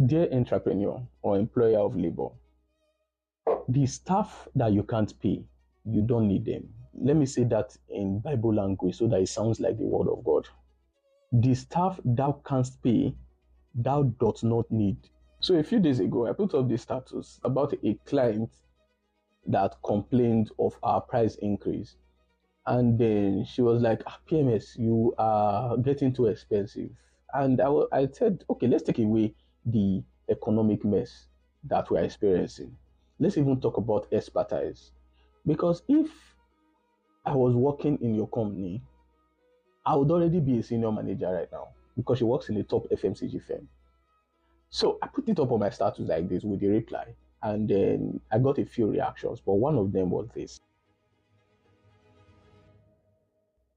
Dear entrepreneur or employer of labor, the staff that you can't pay, you don't need them. Let me say that in Bible language so that it sounds like the word of God. The staff thou canst pay, thou dost not need. So a few days ago, I put up this status about a client that complained of our price increase. And then she was like, PMS, you are getting too expensive. And I said, okay, let's take away the economic mess that we're experiencing. Let's even talk about expertise. Because if I was working in your company, I would already be a senior manager right now because she works in a top FMCG firm. So I put it up on my status like this with a reply. And then I got a few reactions, but one of them was this.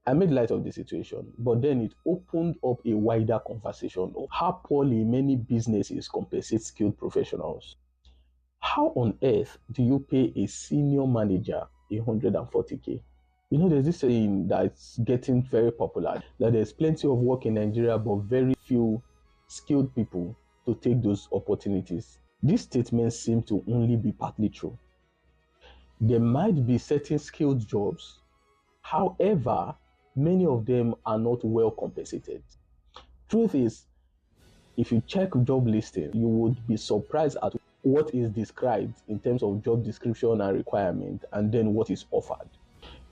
I made light of the situation, but then it opened up a wider conversation of how poorly many businesses compensate skilled professionals. How on earth do you pay a senior manager 140K? You know, there's this saying that's getting very popular that there's plenty of work in Nigeria, but very few skilled people to take those opportunities. This statement seems to only be partly true. There might be certain skilled jobs, however, many of them are not well compensated. Truth is, if you check job listing, you would be surprised at what is described in terms of job description and requirement, and then what is offered.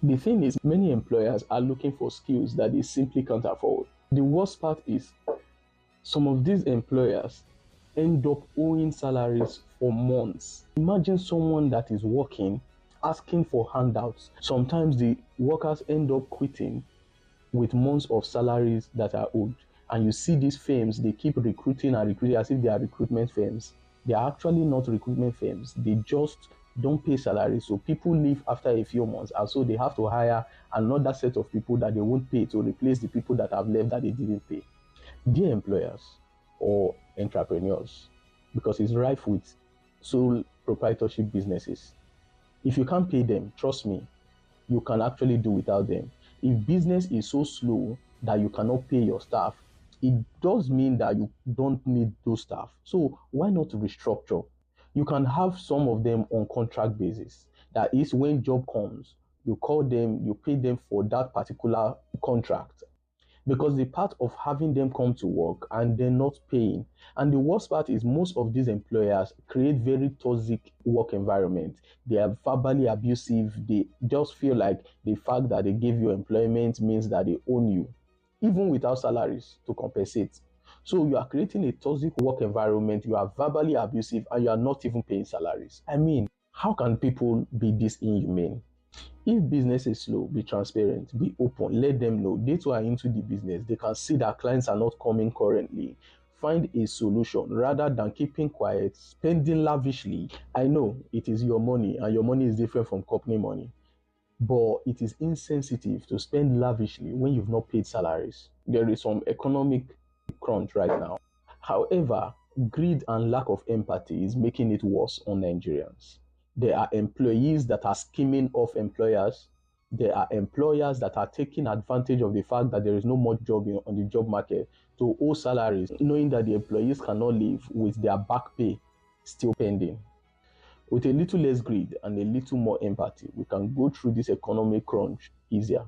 The thing is, many employers are looking for skills that they simply can't afford. The worst part is, some of these employers end up owing salaries for months. Imagine someone that is working, asking for handouts. Sometimes the workers end up quitting with months of salaries that are owed. And you see these firms, they keep recruiting and recruiting as if they are recruitment firms. They are actually not recruitment firms. They just don't pay salaries. So people leave after a few months. And so they have to hire another set of people that they won't pay to replace the people that have left that they didn't pay. Dear employers or entrepreneurs, because it's rife with sole proprietorship businesses, if you can't pay them, trust me, you can actually do without them. If business is so slow that you cannot pay your staff, it does mean that you don't need those staff. So why not restructure? You can have some of them on contract basis. That is, when job comes, you call them, you pay them for that particular contract. Because the part of having them come to work and they're not paying. And the worst part is most of these employers create very toxic work environment. They are verbally abusive. They just feel like the fact that they give you employment means that they own you, even without salaries to compensate. So you are creating a toxic work environment. You are verbally abusive and you are not even paying salaries. I mean, how can people be this inhumane? If business is slow, be transparent, be open, let them know. They too are into the business. They can see that clients are not coming currently. Find a solution rather than keeping quiet, spending lavishly. I know it is your money and your money is different from company money, but it is insensitive to spend lavishly when you've not paid salaries. There is some economic crunch right now. However, greed and lack of empathy is making it worse on Nigerians. There are employees that are skimming off employers. There are employers that are taking advantage of the fact that there is no more job on the job market to owe salaries, knowing that the employees cannot live with their back pay still pending. With a little less greed and a little more empathy, we can go through this economic crunch easier.